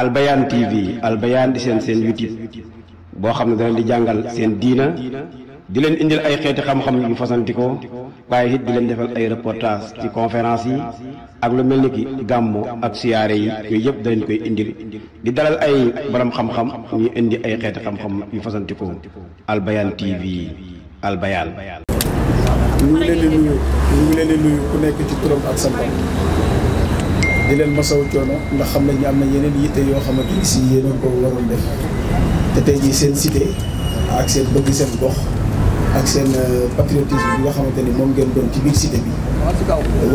Al TV Al di seen YouTube boo xam ne dana di jàngal seen diina di leen indil ay xeeti xam-xam yu fasantikoo waaye it di leen defal ay reportage ci conférence yi ak lu mel ni ki gàmmu ak siyaare yi yooyu yëpp da leen koy indil di dalal ay borom xam-xam ñu indi ay xeeti xam-xam yu fasantikoo Al TV Al Bayaan. ñu ngi leen di nuyu ku nekk ci turam ak santam di leen masawu coono ndax xam nañ ne am na yeneen yitte yoo xamante ni si yéen a ko waroon def te tey jii seen cité ak seen bëgg seen gox ak seen patriotisme bi nga xamante ni moom ngeen doon ci biir cité bi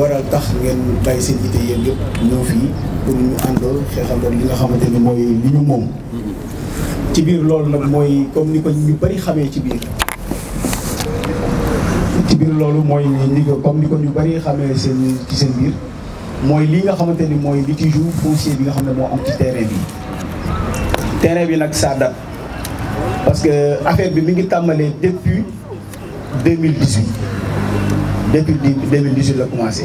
waral tax ngeen bàyyi seen yitte yéen yëpp ñëw fii pour ñu àndoo xeexandoo li nga xamante ni mooy li ñu moom. ci biir loolu nag mooy comme ni ko ñu bari xamee ci biir loolu mooy ni ko comme ni ko ñu bari xamee ci seen biir. mooy lii nga xamante ni mooy litige foncier bi nga xam ne moo am ci terrain bi nag ça date parce que affaire bi mi ngi tàmbalee depuis 2018 la commencé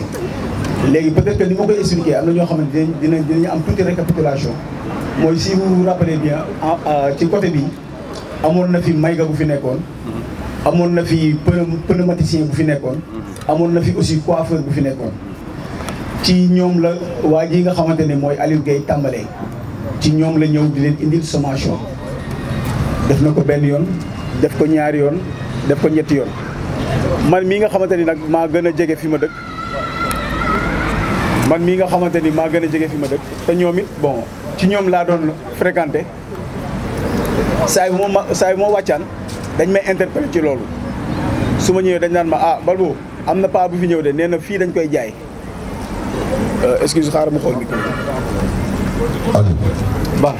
léegi peut-être que ni ma koy expliquer am na ñoo xamante ne dinañu am tuuti récapitulation mooy si vous vous rappelez bien ci côté bi amoon na fi mayga bu fi nekkoon amoon na fi pneumaticien bu fi nekkoon amoon na fi aussi coiffeur bu fi nekkoon ci ñoom la waa ji nga xamante ne mooy Aliou Gueye tàmbalee ci ñoom la ñëw di leen indil sommation def na ko benn yoon def ko ñaari yoon def ko ñetti yoon man mii nga xamante ni nag maa gën a jege fi ma dëkk te ñoom it bon ci ñoom laa doon fréquenté saa yu moo wàccaan dañ may interpellé ci loolu su ma ñëwee dañ naan ma Balbo am na paa bu fi ñëw de nee na fii dañ koy jaay. excuse xaaral ma xool micro baax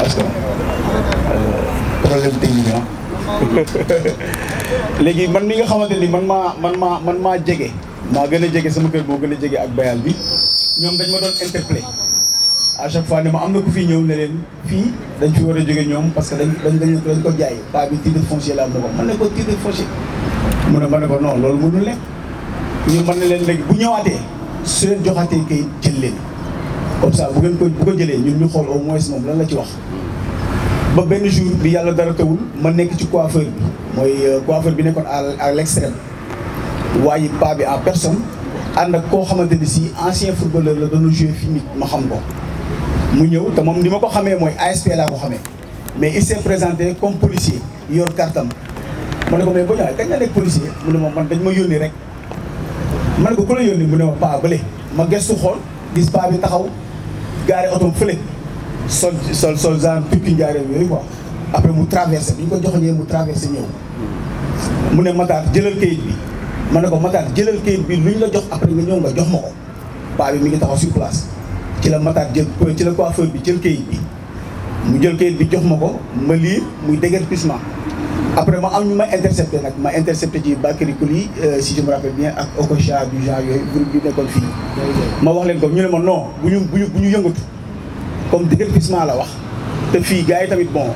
est-ce que problème technique léegi man mi nga xamante ni man maa jege maa gën a jege sama kër moo gën a jege ak bayal bi ñoom dañ ma doon interpellé à chaque fois ne ma am na ku fi ñëw ne leen fii dañ fi war a jóge ñoom parce que dañ ko jaay paa bi titre foncier la moo ko man ne ko titre foncier mu ne ma ne ko non loolu mënul nekk ñu mën na leen léegi bu ñëwaatee su leen joxaatee kayit jël leen comme ça bu ko jëlee ñun ñu xool au moins moom lan la ci wax. ba benn jour bi yàlla dara tawul ma nekk ci coiffeur bi mooy coiffeur bi nekkoon à l'extrême waaye paa bi en personne ànd ak koo xamante ni si ancien footballeur la doon jouer fi nit ma xam ko. mu ñëw te moom ni ma ko xamee mooy ASP laa ko xamee mais il s'est présenté comme policier yor kartam. ma ne ko mais boo ñëwee kañ nga nekk policier mu ne ma man dañ ma yónni rek ma ne ko ku la yónni mu ne ma paa bële ma gestu xool gis paa bi taxaw gaare oto fële sol genre tukki njaareem yooyu quoi après mu traversé bi ñu ko joxoñee mu traversé ñëw mu ne Matar jëlal kayit bi ma ne ko Matar jëlal kayit bi lu ñu la jox après nga ñëw nga jox ma ko paa bi mi ngi taxaw sur place ci la Matar ci la coiffeur bi jël kayit bi mu jël kayit bi jox ma ko ma lire muy déguerpissement après ma am ñu ma intercepté ci Bakary Koli si je me rappelle bien ak Okocha du genre yooyu groupe bi nekkoon fii ma wax leen ko ñu ne ma non bu ñu yëngatu comme déguerpissement la wax te fii gars yi tamit bon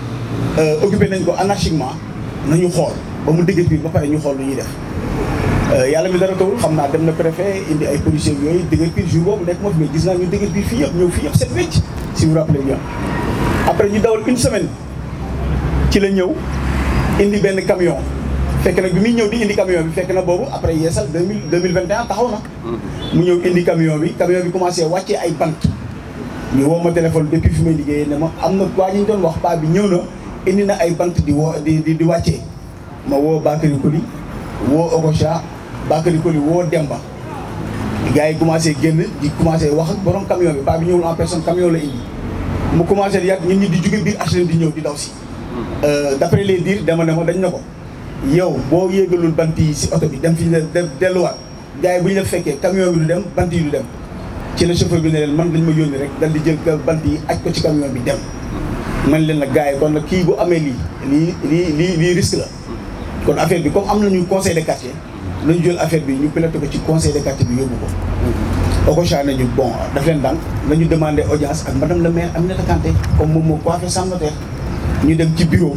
occupé nañ ko anarchiquement nañu xool ba mu déguerpir ba pare ñu xool lu ñuy def yàlla mi dara tawul xam naa dem na préfet indi ay policiers yooyu déguerpir jour boobu nekk ma fi mais gis naa ñu déguerpir fii yëpp ñëw fii yëpp set wecc si vous rappelez bien après ñu dawal une semaine ci la ñëw indi benn camion fekk nag bi muy ñëw di indi camion bi fekk na boobu après yeesal 2021 taxaw na mu ñëw indi camion bi commencé wàccee ay bant ñu woo ma téléphone depuis fi may liggéeyee ne ma am na waa ñu doon wax paa bi ñëw na indi na ay bant di wàccee ma woo Bakary Koli woo Okocha Bakary Koli woo Demba gars yi commencé génn di commencé wax ak borom camion bi paa bi ñëwul en personne camion la indi mu commencé di yàgg ñun ñi di jóge biir HLM di ñëw di daw si d'après les dires dama ne ma dañ na ko yow boo yéegalul bant yi si oto bi dem fi delluwaat gars yi bu ñu la fekkee camion bi du dem bant yi du dem ci la chauffeur bi ne leen man dañ ma yónni rek dal di jël bant yi aj ko ci camion bi dem man leen nag gars yi kon nag kii bu amee lii risque la kon affaire bi comme am nañu conseil de quartier nañu jël affaire bi ñu piloté ko ci conseil de quartier bi yóbbu ko Okocha nañu bon daf leen dànk nañu demandé audience ak madame le maire Aminata Kanté comme moom moo coiffé Sam Notaire ñu dem ci bureau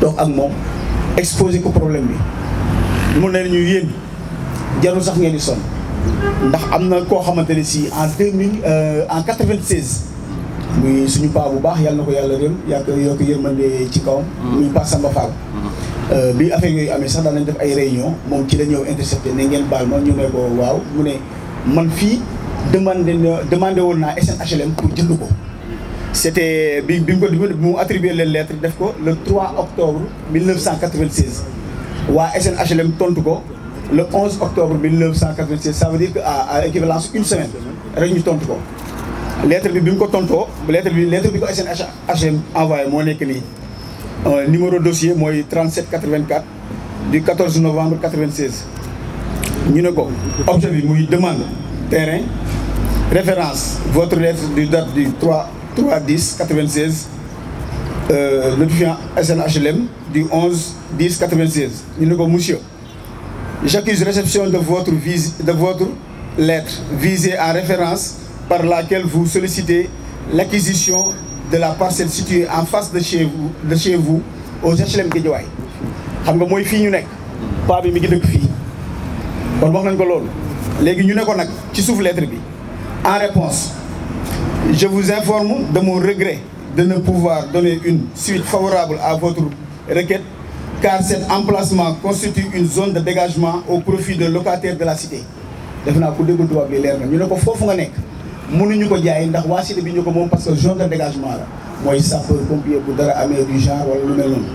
toog ak moom exposé ko problème bi mu ne ñu yéen jarul sax ngeen di sonn ndax am na koo xamante ne si en 96 muy suñu paa bu baax yàlla na ko yàlla rëm yoo ko yërmande ci kawam. muy Pa Samba Fall. bi affaire yooyu amee sax daan nañ def ay réunion moom ci la ñëw intercepté ne ngeen baal ma ñu ne ko waaw mu ne man fii demandé woon naa SNHLM pour jënd ko. C'était bi mu attribué leen lettre def ko le 3 octobre 1996 waa SNHLM tontu ko le 11 octobre 1996 ça veut dire que à équivalence une semaine rek ñu tontu ko. lettre bi mu ko tontoo lettre bi ko SNHLM envoyé moo nekk nii numéro dossier mooy 3784 du 14 novembre 96 ñu ne ko objet bi muy demande terrain référence votre lettre du date du 3/10/96 notifiant SNHLM du 11/10/96 ñu ne ko monsieur j'accuse réception de votre lettre visée en référence par laquelle vous sollicitez l'acquisition de la parcelle située en face de chez vous aux HLM Guédiawaye xam nga mooy fii ñu nekk paa bi mi ngi dëkk fii kon wax nañ ko loolu léegi ñu ne ko nag ci suuf lettre bi en réponse je vous informe de mon regret de ne pouvoir donner une suite favorable à votre requête car cet emplacement constitue une zone de dégagement au profit de locataires de la cité def naa ko déglu tubaab bi leer na ñu ne ko foofu nga nekk mënuñu ko jaay ndax waa cité bi ñu ko moom parce que zone de dégagement la mooy sapeur pompier bu dara amee du genre wala lu mel noonu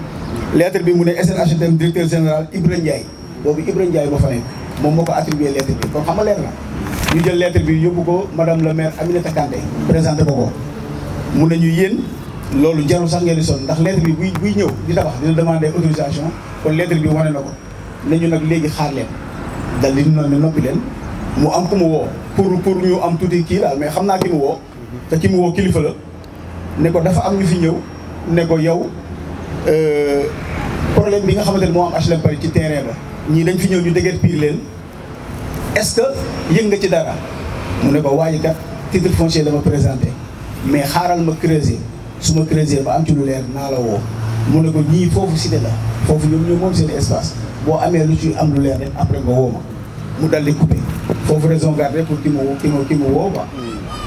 lettre bi mu ne SNHLM directeur général Ibra Ndiaye boobu Ibra Ndiaye moo fa nekk moom moo ko attribué lettre bi kon xam nga leer na ñu jël lettre bi yóbbu ko madame le maire Aminata Kanté présenté ko mun nañu yéen loolu jarul sax ngeen di sonn ndax lettre bi buy ñëw di tabax dina demander autorisation kon lettre bi wane na ko ne ñu nag léegi xaar leen dal di ne noppi leen mu am ku mu woo pour ñu am tuuti kii daal mais xam naa ki mu woo te ki mu woo kilifa la ne ko dafa am ñu fi ñëw ne ko yow problème bi nga xamante ne moo am HLM Paris ci terrain ba ñii dañ fi ñëw ñu dëgër piir leen est-ce que yëg nga ci dara mu ne ko waaye kat titre foncier la ma présenté mais xaaral ma creuser su ma creuser ba am ci lu leer naa la woo mu ne ko ñii foofu cité la foofu ñoom ñoo moom seen espace boo amee lu ci am lu leer rek après nga woo ma mu dal di coupé foofu raison garder pour ki mu woo quoi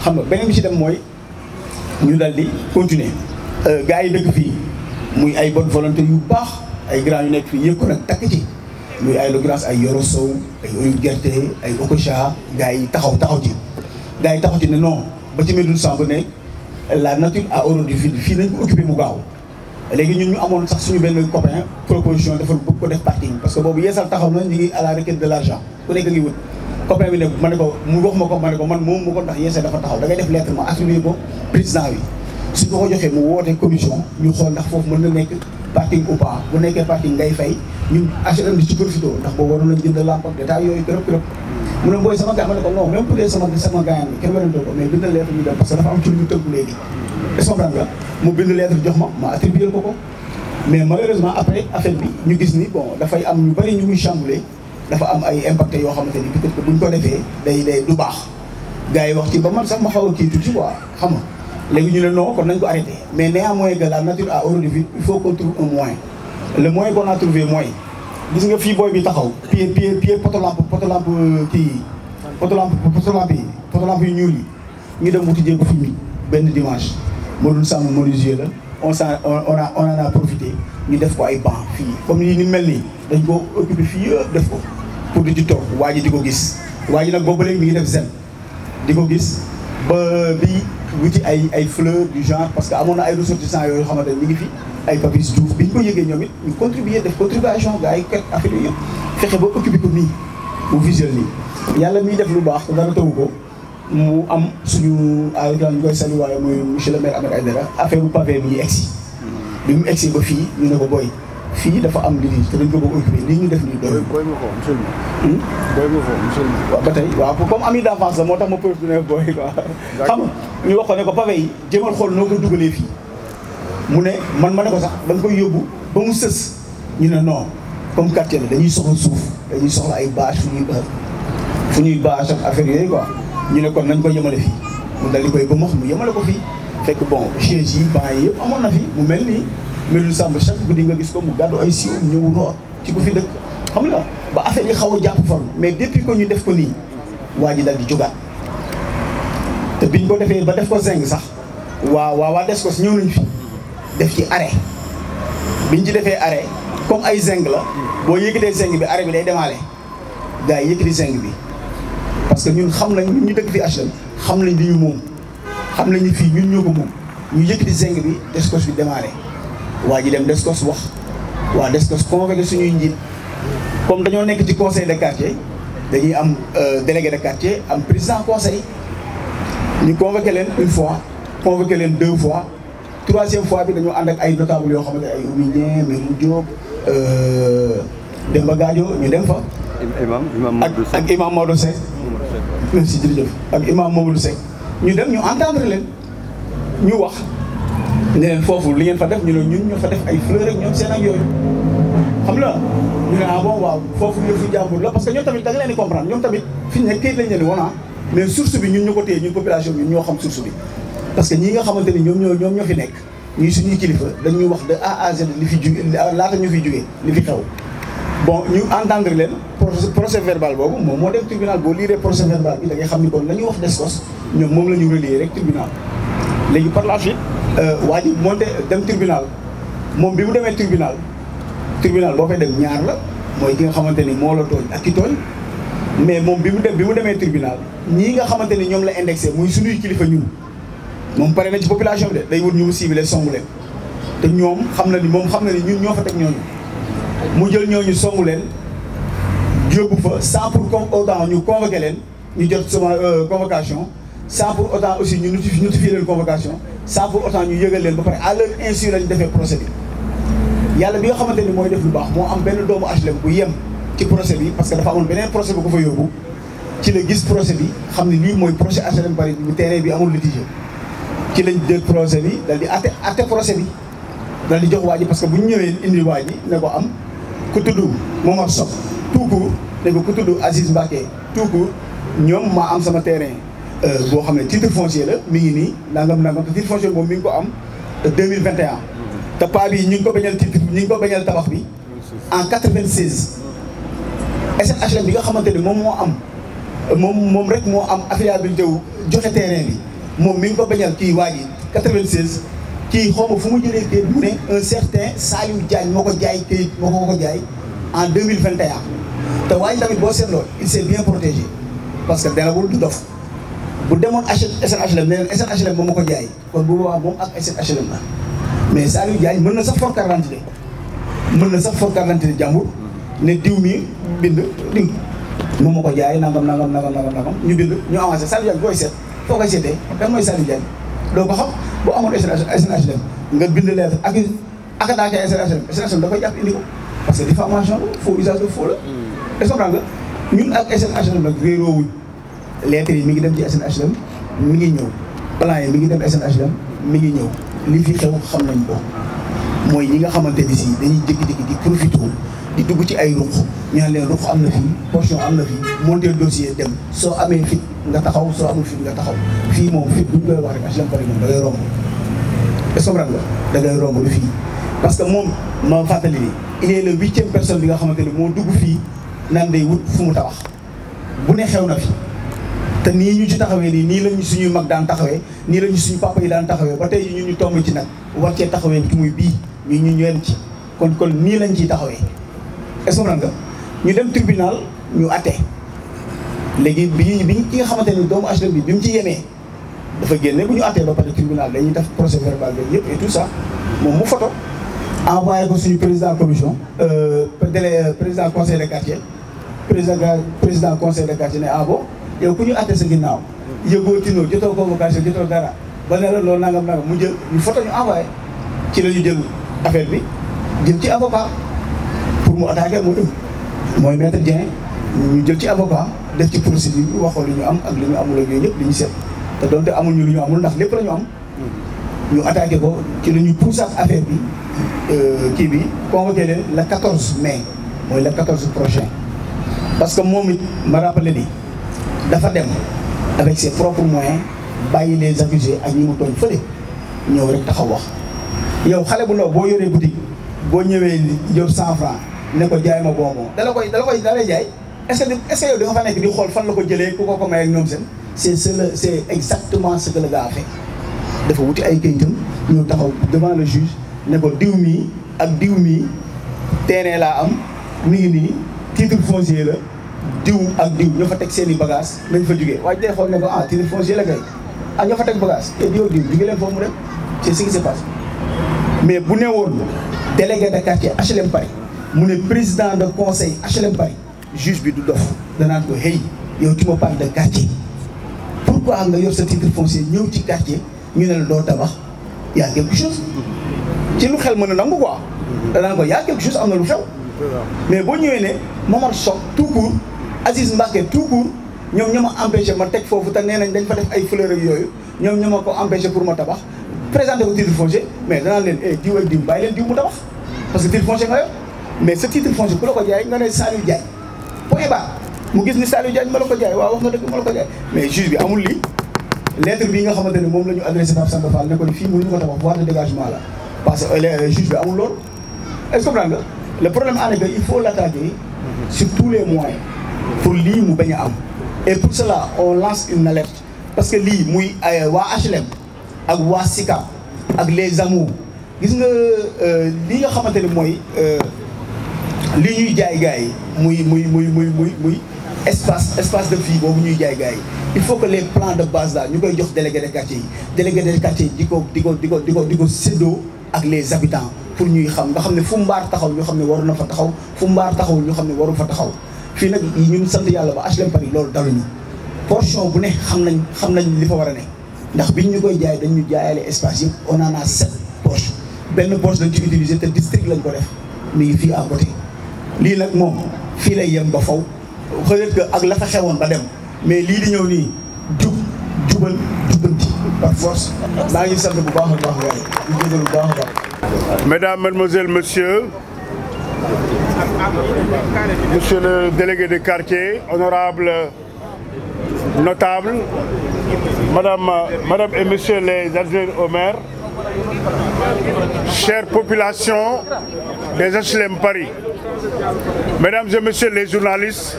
xam nga beneen bi ci dem mooy ñu dal di continuer gars yi dëkk fii muy ay bonne volonté yu baax ay grand yu nekk fii yëpp ko nag takk ci muy ay l'occurrence ay Yoro Sow ay Oyu Gerte ay Okocha gars yi taxaw ci gars yi taxaw ci ne non ba ci Médoune Samb ne la nature a horreur du vide fii nañ ko occupé mu gaaw léegi ñun ñu amoon sax suñu benn copain proposition dafa bëgg ko def parking parce que boobu yeesal taxaw na ñu ngi à la requête de l'argent ku nekk ngi wut copain bi ne ma ne ko mu wax ma ko ma ne ko man moom mu ko ndax yeesal dafa taxaw da ngay def lettre ma attribué ko président bi suñ ko joxee mu woote commission ñu xool ndax foofu mën na nekk parking ou pas bu nekkee parking ngay fay ñun HLM di ci profité ndax boobu waroon nañ jënd lampe détail yooyu kërëb mu ne booy sama gars ma ne ko non même pour dee sama gaañaan bi kenn werantoo ko mais bind lettre ñu dem parce que dafa am ci lu ñu tënku léegi comprendre nga mu bind lettre jox ma attribué ko mais malheureusement après affaire bi ñu gis ni bon dafay am ñu bëri ñu muy chamboulé dafa am ay impacté yoo xamante ni peut-être que buñ ko defee day du baax gars yi wax ci ba man sax ma xaw a kii tuuti quoi xam nga léegi ñu ne non kon nañ ko arrêté mais néanmoins que la nature a horreur du vide il faut qu'on trouve un moyen le moyen qu'on a trouvé mooy gis nga fii booy bi taxaw pied potolampe yu ñuul yi ñu dem wuti jéego fi mi benn dimanche Médoune Samb menuisier la on en a profité ñu def ko ay banc fii comme ni mel nii dañ ko occupé fii yëpp def ko pour di ci toog waa ji di ko gis waa ji nag boobu léegi mi ngi def zen di ko gis ba bi wuti ay fleurs du genre parce que amoon na ay ressortissants yooyu xamante ne ñu ngi fi ay Papis Diouf bi ñu ko yëgee ñoom it ñu contribuer def contribution gars yi kat affaire yooyu yëpp fexe ba occupé ko nii mu visuel nii yàlla miy def lu baax te dara tawu ko mu am suñu ñu koy sali waaye mooy monsieur le maire Ahmed Aïdara affaire bu pavé bi egsi bi mu egsi ba fii ñu ne ko booy fii dafa am lii te dañ ko bëgg occupé lii ñu def nii doy waaw ba tey waaw comme ami d'enfance la moo tax ma profité ne booy quoi xam nga ñu wax ko ne ko pavé yi jéemal xool noo ko dugalee fii mu ne man ma ne ko sax da nga koy yóbbu ba mu sës ñu ne non comme quartier la dañuy soxla suuf dañuy soxla ay bâche fu ñuy bâche ak affaire yooyu quoi ñu ne kon nañ ko yemale fii mu dal di koy ba mu yemale ko fii fekk bon chaise yi banc yi yëpp amoon na fi mu mel nii Médoune Samb chaque guddi nga gis ko mu gàddu ay siw ñëw root ci ko fi dëkk xam nga ba affaire yi xaw a jàpp forme mais depuis que ñu def ko nii waa ji dal di jógaat te biñ ko defee ba def ko zinc sax waa Descos ñëw nañ fi def ci arrêt biñ ci defee arrêt comme ay zinc la boo yëkkatee zinc bi arrêt bi day demaale gars yi yëkkati zinc bi parce que ñun xam nañ ñun ñu dëkk fi HLM xam nañ li ñu moom xam nañ ni fii ñun ñoo ko moom ñu yëkkati zinc bi Descos bi demaale waa ji dem Descos wax waa Descos convoqué suñuy njiit comme dañoo nekk ci conseil de quartier dañuy am délégué de quartier am président conseil ñu convoqué leen une fois convoqué leen 2 fois 3e fois bi dañoo ànd ak ay notables yoo xamante ay Oumy Dieng Merou Diop Demba Gadio ñu dem fa. ak imam Maodo Seck. merci jërëjëf ak imam Mamadou Seck ñu dem ñu entendre leen ñu wax ne leen foofu li ngeen fa def ñu ne ñun ñoo fa def ay fleurs ak ñoom seen ak yooyu xam la ñu ne ah bon waaw foofu yëfu jàmbur la parce que ñoom tamit da nga leen di comprendre ñoom tamit fi ñu nekk kayit lañ leen di woon mais source bi ñun ñu ko téye ñun population bi ñun ñoo xam source bi parce que ñi nga xamante ni ñoom ñoo fi nekk ñuy suñuy kilifa dañuy wax de A à Z li fi jóge laata ñu fiy jógee li fi xew bon ñu entendre leen procès verbal boobu moom moo dem tribunal boo liiree procès verbal bi da ngay xam ni kon la ñuy wax Descos ñoom moom la ñu relier rek tribunal léegi par la suite waa ji monté dem tribunal moom bi mu demee tribunal boo fay dem ñaar la mooy ki nga xamante ni moo la tooñ ak ki tooñ mais moom bi mu demee tribunal ñii nga xamante ni ñoom la indexé muy suñuy kilifa ñun moom pare na ci population bi de day wut ñu mu ciblé songu leen te ñoom xam na ni ñun ñoo fa teg ñooñu mu jël ñooñu songu leen yóbbu fa sans pour autant ñu convoqué leen ñu jot sama convocation sans pour autant aussi ñu notifié leen convocation sans pour autant ñu yëgal leen ba pare à leur insu lañu defee procès bi yàlla bi nga xamante ni mooy def lu baax moo am benn doomu HLM bu yem ci procès bi parce que dafa amoon beneen procès bu ko fa yóbbu ci la gis procès bi xam ne lii mooy procès HLM Paris bu terrain bi amul litige ci lañ jël procès bi dal di atte procès bi dal di jox waa ji parce que bu ñu ñëwee indi waa ji ne ko am ku tudd Momar Sow tout court ne ko ku tudd Aziz Mbacké tout court ñoom maa am sama terrain boo xam ne titre foncier la mi ngi nii nangam te titre foncier moom mi ngi ko am 2021 te paa bi ñu ngi ko bañal tabax bi en 96 SNHLM bi nga xamante ni moom moo am moom rek moo am affiliabilité wu joxe terrain bi moom mi ngi ko bañal kii waa ji 96 kii xaw ma fu mu jëlee kayit bu ne un certain Saliou Diagne moo ko jaay kayit moo ko jaay en 2021 te waa ji tamit boo seetloo il s'est bien protégé parce que delawul du dof bu demoon SNHLM ne leen SNHLM moom moo ko jaay kon bu boobaa moom ak SNHLM la mais Saliou Diagne mën na sax for carte d'identité jàmbur ne diw mi bind diw moom moo ko jaay nangam ñu bind ñu avancé Saliou Diagne booy seet foo koy seetee kan mooy Saliou Diagne doo ko xam boo amoon SNHLM nga bind lettre ak daakay SNHLM da koy jàpp indi ko parce que diffamation la faux usage de faux la est-ce que nga ñun ak SNHLM nag réeroowuñ lettre yi mi ngi dem ci SNHLM mi ngi ñëw plan yi mi ngi dem SNHLM mi ngi ñëw li fi xew xam nañ ko mooy ñi nga xamante ni si dañuy jékki-jékki di profité di dugg ci ay ruq ñu ne leen ruq am na fii portion am na fii monter dossier dem soo amee fit nga taxaw soo amul fit nga taxaw fii moom fit duñ koy wax rek HLM Paris moom da ngay romb est-ce que da ngay romb lu fii parce que moom ma fàttali ni il est le 8e personne bi nga xamante ni moo dugg fii naan day wut fu mu tabax bu ne xew na fi te nii ñu ci taxawee nii lañu suñuy mag daan taxawee nii lañu suñu papa yi daan taxawee ba tey ñun ñu tomb ci nag war cee taxawee ci muy bii ñu ñeen ci kon nii lañ ciy taxawee est-ce que nga ñu dem tribunal ñu atte léegi bi ki nga xamante ni doomu HLM bi mu ci yemee dafa génne bu ñu attee ba pare tribunal dañuy def procès verbal bi yëpp et tout ça moom mu photo envoyé ko suñu président commission président conseil de quartier président conseil de quartier ne ah bon yow ku ñu atte sa ginnaaw yëgoo tinoo jotoo convocation jotoo dara ba ne la loolu nangam mu jël ñu photo ñu envoyé ci la ñu jël affaire bi jël ci avocat pour mu attaquer mooy maître Dieng ñu jël ci avocat def ci procédure bi waxoo li ñu am ak li ñu amul ak yooyu yëpp li ñu seet te doonte amul ñu lu ñu amul ndax lépp la ñu am ñu attaqué ko ci la ñu poussaat affaire bi kii bi convoqué leen le 14 mai mooy le 14 prochain parce que moom it ma rappelé ni dafa dem avec ses propres moyens bàyyi les accusés ak ñi mu tooñ fële ñëw rek taxaw wax yow xale bu ndaw boo yoree boutique boo ñëwee yor 100 francs ne ko jaay ma bonbon da lay jaay est-ce que yow da nga fa nekk di xool fan la ko jëlee ku ko may ak ñoom seen c'est exactement ce que le gars a fait dafa wuti ay kayitam ñëw taxaw devant le juge ne ko diw mii ak diw mii terrain laa am mi ngi nii titre foncier la diw ak diw ñoo fa teg seen i bagage nañ fa jugee waaye day xool ne ko ah titre foncier la kay ah ñoo fa teg bagage te diw jugee leen foofu mu dem c'est ce qui se passe mais bu ne woon délégué de quartier HLM Paris mu ne président de conseil HLM Paris juge bi du dof danaan ko hey yow tu me parles de quartier pourquoi nga yor sa titre foncier ñëw ci quartier ñu ne la doo tabax y a quelque chose ci lu xel mën a nangu quoi danaan ko y a quelque chose am na lu xew mais boo ñëwee ne Momar Sock tout court Aziz Mbacké tout court ñoom ñoo ma empêché ma teg foofu te nee nañ dañ fa def ay fleurs ak yooyu ñoom ñoo ma ko empêché pour ma tabax présenté ko titre foncier mais danaan leen diw ak diw bàyyi leen diw mu tabax parce que titre foncier nga yor mais ce titre foncier ku la ko jaay nga ne Saliou Diagne point barre mu gis ni Saliou Diagne ma la ko jaay waaw wax nga dëgg ma la ko jaay mais juge bi amul lii lettre bii nga xamante ne moom la ñu adressé Pape Samba Fall ne ko ni fii mënuñu ko tabax voie de dégagement la parce que juge bi amul loolu est-ce que comprendre nga le problème en est que il faut l'attaquer sur tous les moyens pour lii mu bañ a am et pour cela on lance une alerte parce que lii muy waa HLM ak waa SICAP ak les amours gis nga li nga xamante ne mooy li ñuy jaay gars yi muy espace de vie boobu ñuy jaay gars yi il faut que les plans de base là ñu koy jox délégué de quartier yi délégué de quartier yi di ko séddoo ak les habitants pour ñuy xam nga xam ne fu mbaar taxaw ñu xam ne waru na fa taxaw fu mbaar taxaw ñu xam ne waru fa taxaw fii nag ñun sant yàlla ba HLM Paris loolu daluñu portion bu ne xam nañ li fa war a ne ndax biñ ñu koy jaay dañ ñu jaayale espace yëpp on en a 7 poches benn poche lañ ci utiliser te district lañ ko def mi ngi fii à côté lii nag moom fii lay yem ba faw peut-être que ak la fa xewoon ba dem mais lii di ñëw nii jubal jubbanti par force maa ngi sant bu baax a baax waaye ñu jégalu bu baax a baax. Mesdames, Mademoiselles, Messieurs, Monsieur le délégué de quartier, honorables notables, Madame et Messieurs les adjoints au maire, chère population des HLM Paris, Mesdames et Messieurs les journalistes,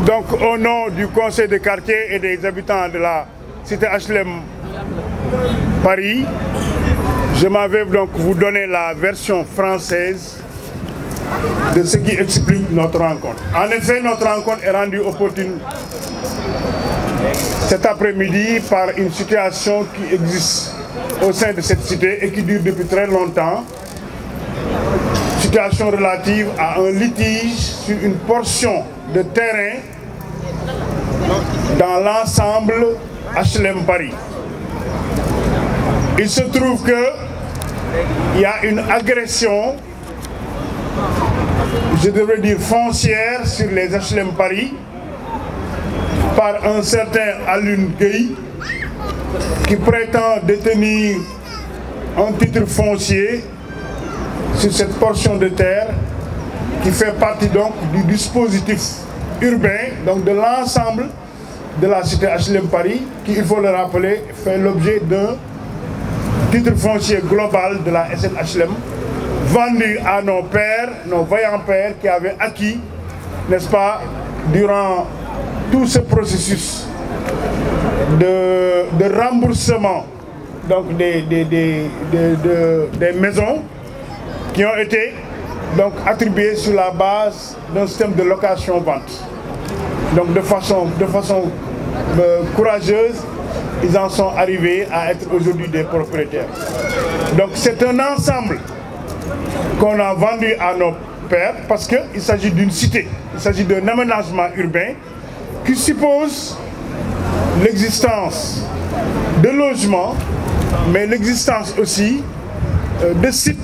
donc au nom du conseil de quartier et des habitants de la cité HLM Paris, je m'en vais donc vous donner la version française de ce qui explique notre rencontre. En effet, notre rencontre est rendue opportune cet après-midi par une situation qui existe au sein de cette cité et qui dure depuis très longtemps. Situation relative à un litige sur une portion de terrain dans l'ensemble HLM Paris. Il se trouve qu'il y a une agression, je devrais dire foncière, sur les HLM Paris par un certain Alioune Gueye qui prétend détenir un titre foncier sur cette portion de terre qui fait partie donc du dispositif urbain, donc de l'ensemble de la cité HLM Paris, qui, il faut le rappeler, fait l'objet d'un titre foncier global de la SNHLM, vendu à nos pères, nos vaillants pères qui avaient acquis, n'est-ce pas, durant tout ce processus de remboursement donc des maisons qui ont été donc attribuées sur la base d'un système de location-vente. Donc de façon courageuse, ils en sont arrivés à être aujourd'hui des propriétaires. Donc c'est un ensemble qu'on a vendu à nos pères parce qu'il s'agit d'une cité, il s'agit d'un aménagement urbain qui suppose l'existence de logements, mais l'existence aussi de sites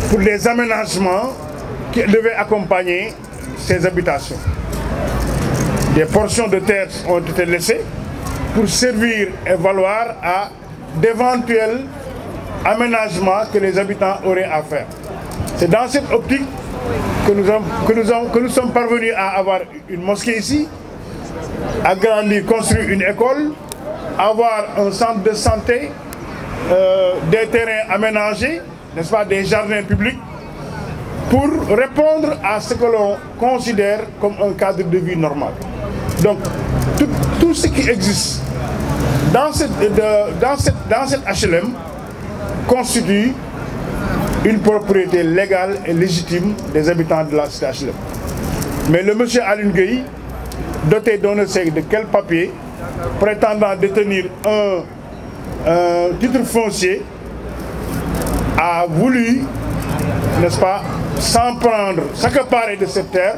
pour les aménagements qui devaient accompagner ces habitations. Des portions de terre ont été laissées pour servir et valoir à d'éventuels aménagements que les habitants auraient à faire. C'est dans cette optique que nous sommes parvenus à avoir une mosquée ici, agrandir, construire une école, avoir un centre de santé, des terrains aménagés, n'est-ce pas, des jardins publics, pour répondre à ce que l'on considère comme un cadre de vie normal. Donc, tout ce qui existe dans cette HLM constitue une propriété légale et légitime des habitants de la cité HLM. Mais le monsieur Alioune Gueye, doté d'on ne sait de quel papier, prétendant détenir un titre foncier, a voulu, n'est-ce pas, s'en prendre, s'accaparer de cette terre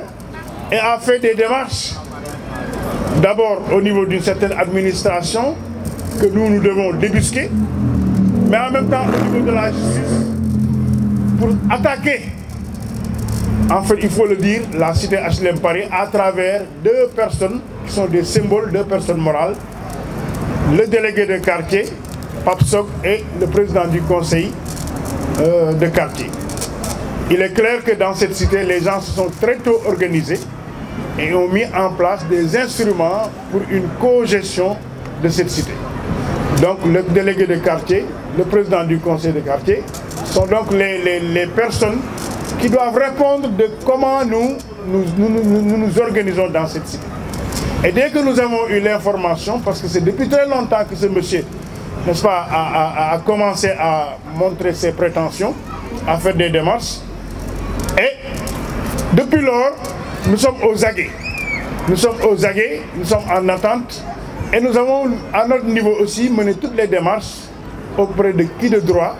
et a fait des démarches, d'abord au niveau d'une certaine administration que nous devons débusquer, mais en même temps au niveau de la justice pour attaquer, en fait il faut le dire, la cité HLM Paris à travers deux personnes qui sont des symboles, deux personnes morales, le délégué de quartier, Pape Sok, et le président du conseil de quartier. Il est clair que dans cette cité, les gens se sont très tôt organisés et ont mis en place des instruments pour une co-gestion de cette cité. Donc le délégué de quartier, le président du conseil de quartier, sont donc les personnes qui doivent répondre de comment nous organisons dans cette cité. Et dès que nous avons eu l'information, parce que c'est depuis très longtemps que ce monsieur, n'est-ce pas, a commencé à montrer ses prétentions, à faire des démarches, et depuis lors, nous sommes aux aguets. Nous sommes aux aguets, nous sommes en attente, et nous avons à notre niveau aussi mené toutes les démarches auprès de qui de droit,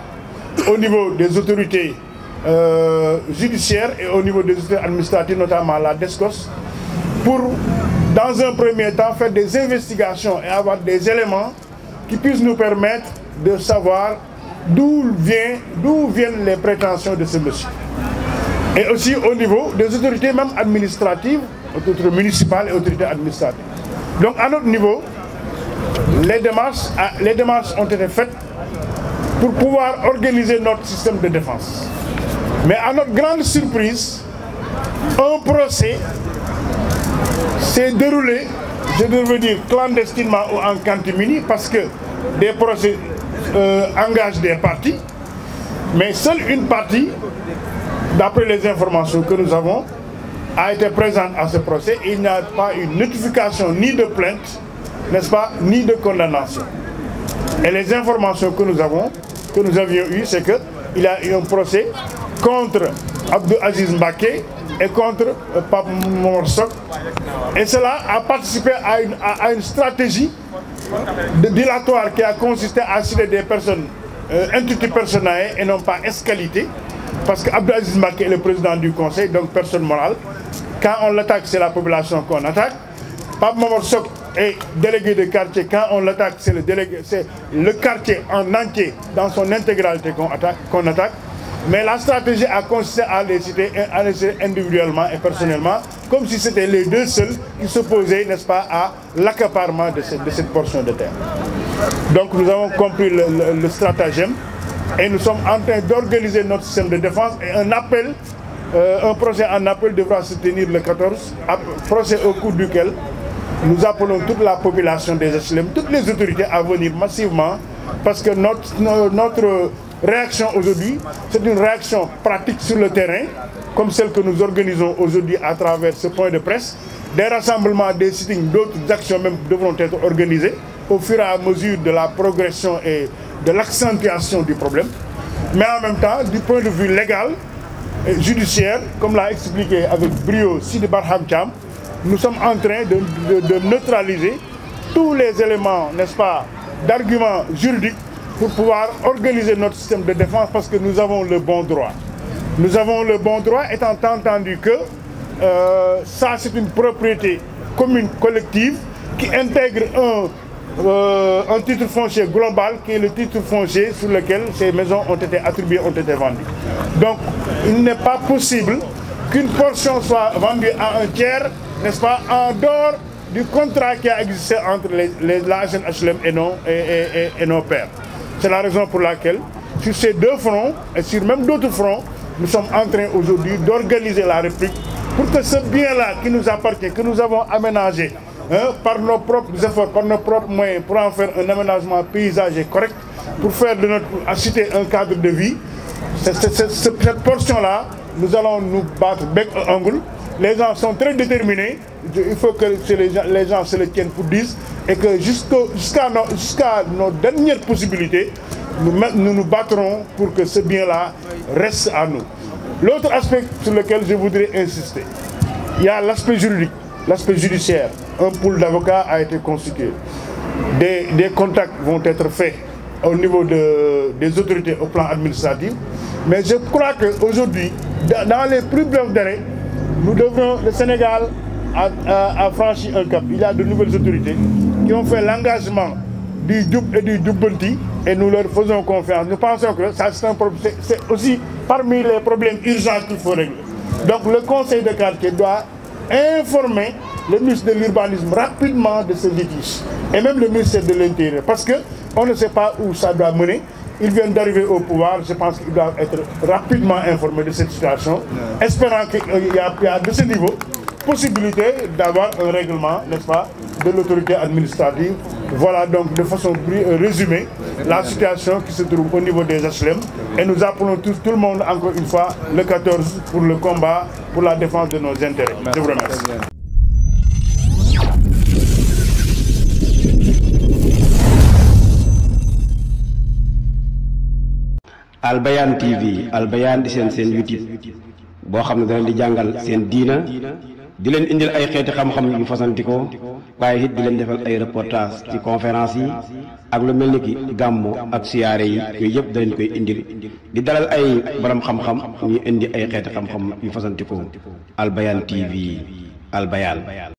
au niveau des autorités judiciaires et au niveau des autorités administratives, notamment la DSCOS, pour, dans un premier temps, faire des investigations et avoir des éléments qui puissent nous permettre de savoir d'où viennent les prétentions de ce monsieur. Et aussi au niveau des autorités même administratives, autorités municipales et autorités administratives. Donc à notre niveau, les démarches ont été faites pour pouvoir organiser notre système de défense. Mais à notre grande surprise, un procès s'est déroulé, je devrais dire clandestinement ou en catimini, parce que des procès engagent des parties, mais seule une partie, d'après les informations que nous avons, a été présente à ce procès. Il n'y a pas une notification ni de plainte, n'est-ce pas, ni de condamnation. Et les informations que nous avions eues, c'est qu'il y a eu un procès contre Abdou Aziz Mbaké et contre Pape Momar Sok. Et cela a participé à une stratégie dilatoire qui a consisté à citer des personnes intitulées personnelles et non pas escalité. Parce que Abdou Aziz Mbaké est le président du conseil, donc personne morale. Quand on l'attaque, c'est la population qu'on attaque. Pape Momar Sok est délégué de quartier. Quand on l'attaque, c'est le quartier en entier, dans son intégralité qu'on attaque. Mais la stratégie a consisté à les citer individuellement et personnellement, comme si c'était les deux seuls qui s'opposaient, n'est-ce pas, à l'accaparement de cette portion de terre. Donc nous avons compris le stratagème et nous sommes en train d'organiser notre système de défense et un procès en appel devra se tenir le 14, procès au cours duquel nous appelons toute la population des HLM, toutes les autorités à venir massivement, parce que notre réaction aujourd'hui, c'est une réaction pratique sur le terrain, comme celle que nous organisons aujourd'hui à travers ce point de presse. Des rassemblements, des sittings, d'autres actions même devront être organisées au fur et à mesure de la progression et de l'accentuation du problème. Mais en même temps, du point de vue légal et judiciaire, comme l'a expliqué avec brio Sidi Barham Thiam, nous sommes en train de neutraliser tous les éléments, n'est-ce pas, d'arguments juridiques pour pouvoir organiser notre système de défense, parce que nous avons le bon droit. Nous avons le bon droit, étant entendu que ça c'est une propriété commune collective qui intègre un titre foncier global qui est le titre foncier sur lequel ces maisons ont été attribuées, ont été vendues. Donc il n'est pas possible qu'une portion soit vendue à un tiers, n'est-ce pas, en dehors du contrat qui a existé entre la HLM et nos pairs. C'est la raison pour laquelle, sur ces deux fronts, et sur même d'autres fronts, nous sommes en train aujourd'hui d'organiser la République pour que ce bien-là qui nous appartient, que nous avons aménagé par nos propres efforts, par nos propres moyens, pour en faire un aménagement paysager correct, pour faire de notre cité un cadre de vie, cette portion-là nous allons nous battre bec et ongle. Les gens sont très déterminés. Il faut que les gens se le tiennent pour 10 et que jusqu'à nos dernières possibilités, nous nous battrons pour que ce bien-là reste à nous. L'autre aspect sur lequel je voudrais insister, il y a l'aspect juridique, l'aspect judiciaire. Un pool d'avocats a été constitué. Des contacts vont être faits au niveau des autorités au plan administratif. Mais je crois qu'aujourd'hui, dans les plus brefs délais, le Sénégal a franchi un cap. Il y a de nouvelles autorités qui ont fait l'engagement du Djoub et du Djoubbanti et nous leur faisons confiance. Nous pensons que ça c'est aussi parmi les problèmes urgents qu'il faut régler. Donc le conseil de quartier doit informer le ministre de l'Urbanisme rapidement de ce litige et même le ministère de l'Intérieur parce qu'on ne sait pas où ça doit mener. Ils viennent d'arriver au pouvoir, je pense qu'ils doivent être rapidement informés de cette situation, espérant qu'il y a de ce niveau possibilité d'avoir un règlement, n'est-ce pas, de l'autorité administrative. Voilà donc de façon résumée la situation qui se trouve au niveau des HLM et nous appelons tout le monde encore une fois le 14 pour le combat, pour la défense de nos intérêts. Je vous remercie. Al Bayane TV Al Bayane di seen YouTube boo xam ne dana di jàngal seen diina di leen indil ay xeeti xam-xam yu fasantikoo waaye it di leen defal ay reportage ci conférence yi ak lu mel ni ki gàmmu ak siyaare yi yooyu yëpp da leen koy indil di dalal ay borom xam-xam ñu indi ay xeeti xam-xam yu fasantikoo Al Bayane TV Al Bayane